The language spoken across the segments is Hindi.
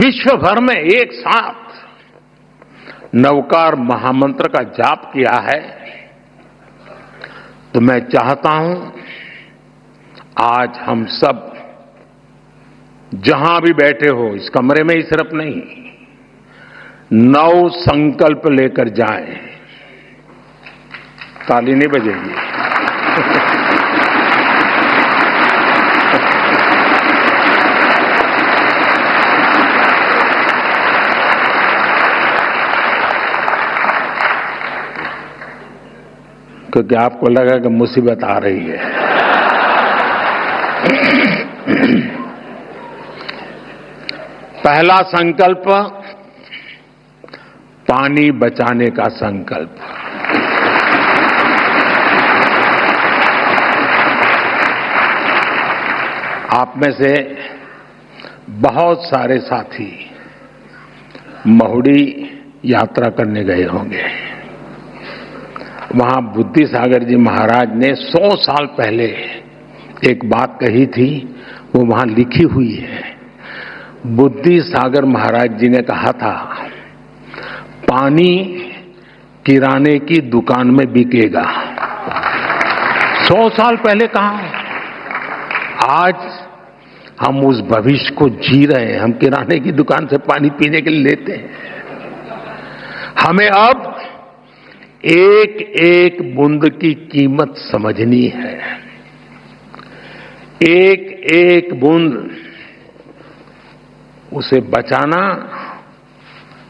विश्व भर में एक साथ नवकार महामंत्र का जाप किया है, तो मैं चाहता हूं आज हम सब जहां भी बैठे हो, इस कमरे में ही सिर्फ नहीं, नव संकल्प लेकर जाएं। ताली नहीं बजेगी। क्योंकि आपको लगा कि मुसीबत आ रही है। पहला संकल्प, पानी बचाने का संकल्प। आप में से बहुत सारे साथी महुड़ी यात्रा करने गए होंगे। वहां बुद्धि सागर जी महाराज ने 100 साल पहले एक बात कही थी, वो वहां लिखी हुई है। बुद्धि सागर महाराज जी ने कहा था, पानी किराने की दुकान में बिकेगा। 100 साल पहले कहा। आज हम उस भविष्य को जी रहे हैं। हम किराने की दुकान से पानी पीने के लिए लेते हैं। हमें अब एक एक बूंद की कीमत समझनी है। एक एक बूंद उसे बचाना,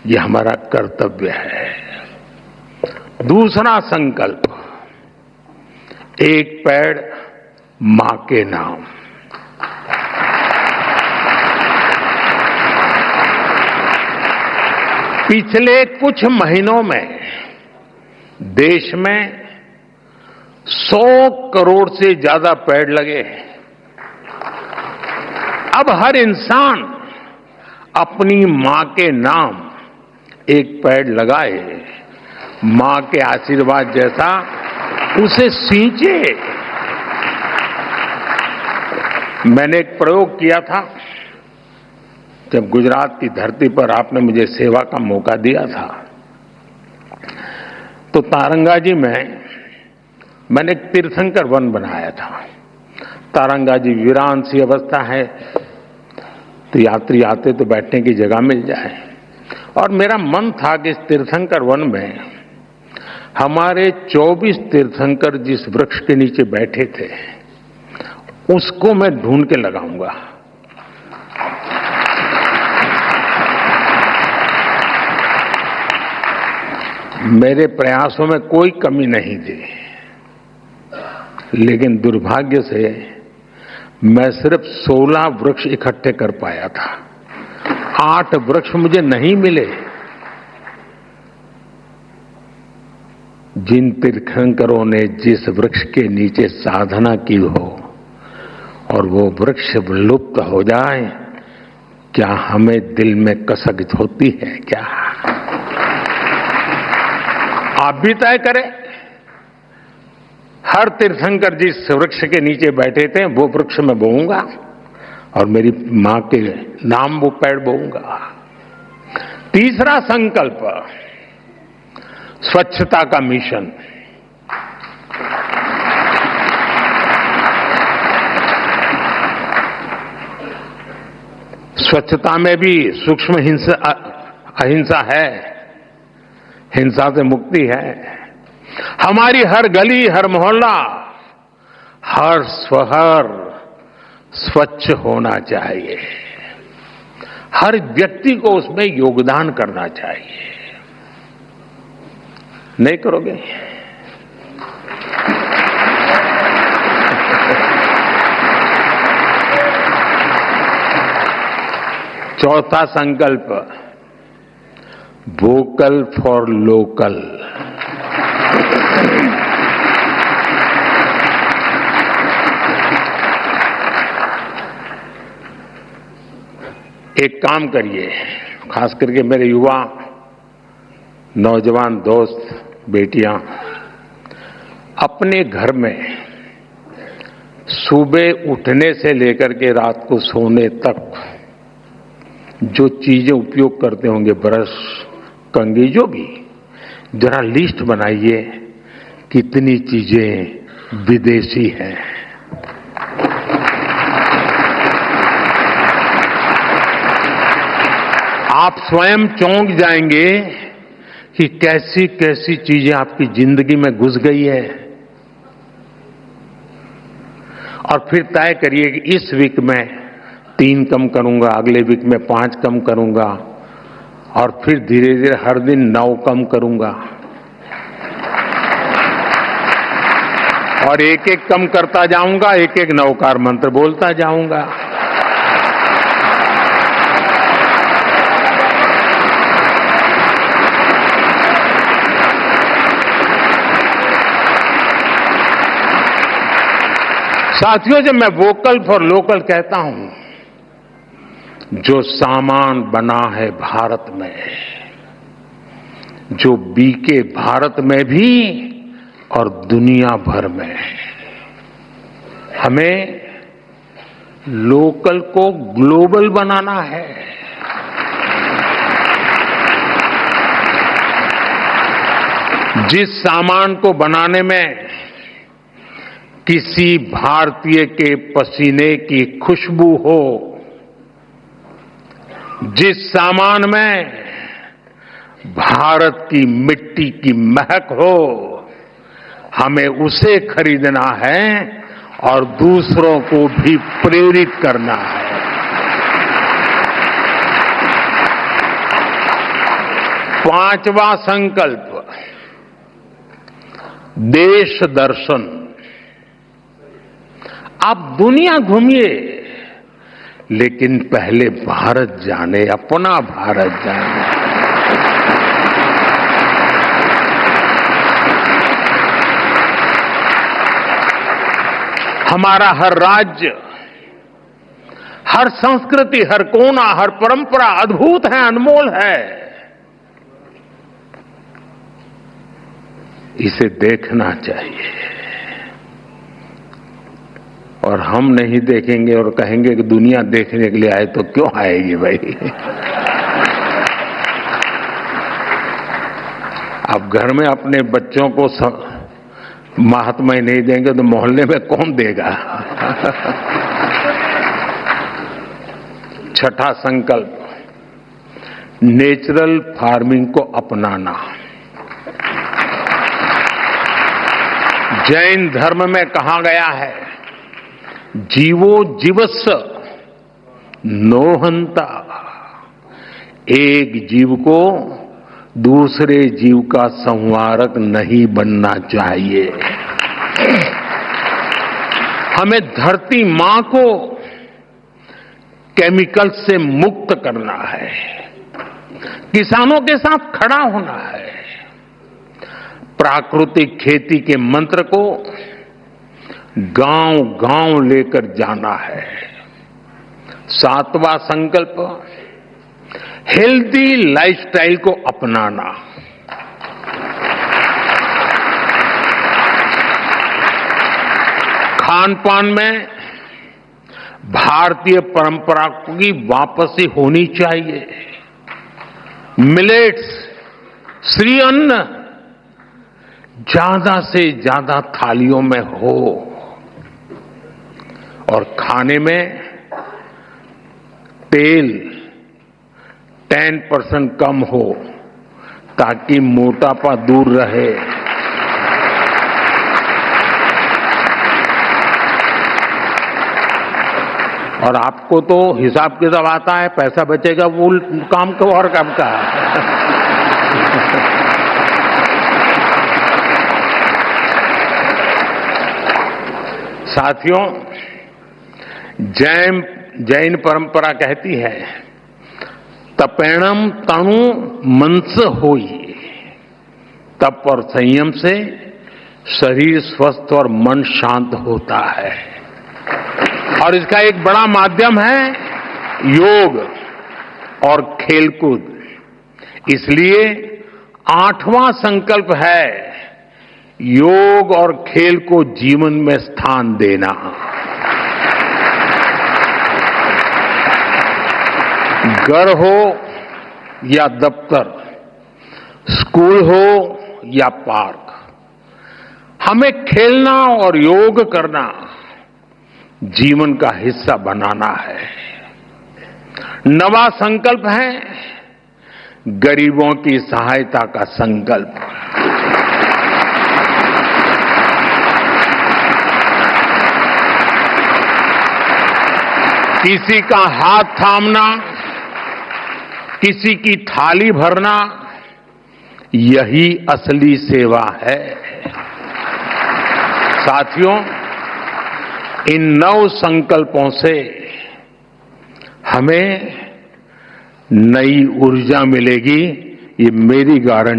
यह हमारा कर्तव्य है। दूसरा संकल्प, एक पेड़ मां के नाम। पिछले कुछ महीनों में देश में 100 करोड़ से ज्यादा पेड़ लगे। अब हर इंसान अपनी मां के नाम एक पेड़ लगाए, मां के आशीर्वाद जैसा उसे सींचे। मैंने एक प्रयोग किया था जब गुजरात की धरती पर आपने मुझे सेवा का मौका दिया था, तो तारंगाजी में मैंने एक तीर्थंकर वन बनाया था। तारंगाजी वीरान सी अवस्था है, तो यात्री आते तो बैठने की जगह मिल जाए। और मेरा मन था कि इस तीर्थंकर वन में हमारे 24 तीर्थंकर जिस वृक्ष के नीचे बैठे थे, उसको मैं ढूंढ के लगाऊंगा। मेरे प्रयासों में कोई कमी नहीं थी, लेकिन दुर्भाग्य से मैं सिर्फ 16 वृक्ष इकट्ठे कर पाया था। 8 वृक्ष मुझे नहीं मिले। जिन तीर्थंकरों ने जिस वृक्ष के नीचे साधना की हो और वो वृक्ष लुप्त हो जाए, क्या हमें दिल में कसक होती है क्या? आप भी तय करें। हर तीर्थंकर जिस वृक्ष के नीचे बैठे थे, वो वृक्ष में बोऊंगा और मेरी मां के नाम वो पेड़ बोऊंगा। तीसरा संकल्प, स्वच्छता का मिशन। स्वच्छता में भी सूक्ष्म अहिंसा है, हिंसा से मुक्ति है। हमारी हर गली, हर मोहल्ला, हर शहर स्वच्छ होना चाहिए। हर व्यक्ति को उसमें योगदान करना चाहिए। नहीं करोगे? चौथा संकल्प, वोकल फॉर लोकल। एक काम करिए, खास करके मेरे युवा नौजवान दोस्त बेटियां, अपने घर में सुबह उठने से लेकर के रात को सोने तक जो चीजें उपयोग करते होंगे, ब्रश, कंघी, जो भी, जरा लिस्ट बनाइए कितनी चीजें विदेशी हैं। आप स्वयं चौंक जाएंगे कि कैसी कैसी चीजें आपकी जिंदगी में घुस गई है। और फिर तय करिए कि इस वीक में 3 कम करूंगा, अगले वीक में 5 कम करूंगा, और फिर धीरे धीरे हर दिन 9 कम करूंगा, और एक एक कम करता जाऊंगा, एक एक नवकार मंत्र बोलता जाऊंगा। साथियों, जब मैं वोकल फॉर लोकल कहता हूं, जो सामान बना है भारत में, जो बिके भारत में भी और दुनिया भर में, हमें लोकल को ग्लोबल बनाना है। जिस सामान को बनाने में किसी भारतीय के पसीने की खुशबू हो, जिस सामान में भारत की मिट्टी की महक हो, हमें उसे खरीदना है और दूसरों को भी प्रेरित करना है। पांचवा संकल्प, देश दर्शन। आप दुनिया घूमिए, लेकिन पहले भारत जाने, अपना भारत जाने। हमारा हर राज्य, हर संस्कृति, हर कोना, हर परंपरा अद्भुत है, अनमोल है। इसे देखना चाहिए। और हम नहीं देखेंगे और कहेंगे कि दुनिया देखने के लिए आए, तो क्यों आएगी भाई? अब घर में अपने बच्चों को महात्मा नहीं देंगे तो मोहल्ले में कौन देगा? छठा संकल्प, नेचुरल फार्मिंग को अपनाना। जैन धर्म में कहा गया है, जीवो जीवस्य नो हंता। एक जीव को दूसरे जीव का संहारक नहीं बनना चाहिए। हमें धरती मां को केमिकल से मुक्त करना है, किसानों के साथ खड़ा होना है, प्राकृतिक खेती के मंत्र को गांव गांव लेकर जाना है। सातवां संकल्प, हेल्दी लाइफस्टाइल को अपनाना। खान पान में भारतीय परंपरा की वापसी होनी चाहिए। मिलेट्स, श्री अन्न ज्यादा से ज्यादा थालियों में हो, और खाने में तेल 10% कम हो, ताकि मोटापा दूर रहे। और आपको तो हिसाब किताब आता है, पैसा बचेगा वो काम को और काम का। साथियों, जैन परंपरा कहती है, तपेणम तनु मनस होई। तप और संयम से शरीर स्वस्थ और मन शांत होता है। और इसका एक बड़ा माध्यम है योग और खेलकूद। इसलिए 8वां संकल्प है योग और खेल को जीवन में स्थान देना। घर हो या दफ्तर, स्कूल हो या पार्क, हमें खेलना और योग करना जीवन का हिस्सा बनाना है। नवा संकल्प है गरीबों की सहायता का संकल्प। किसी का हाथ थामना, किसी की थाली भरना, यही असली सेवा है। साथियों, इन 9 संकल्पों से हमें नई ऊर्जा मिलेगी, ये मेरी गारंटी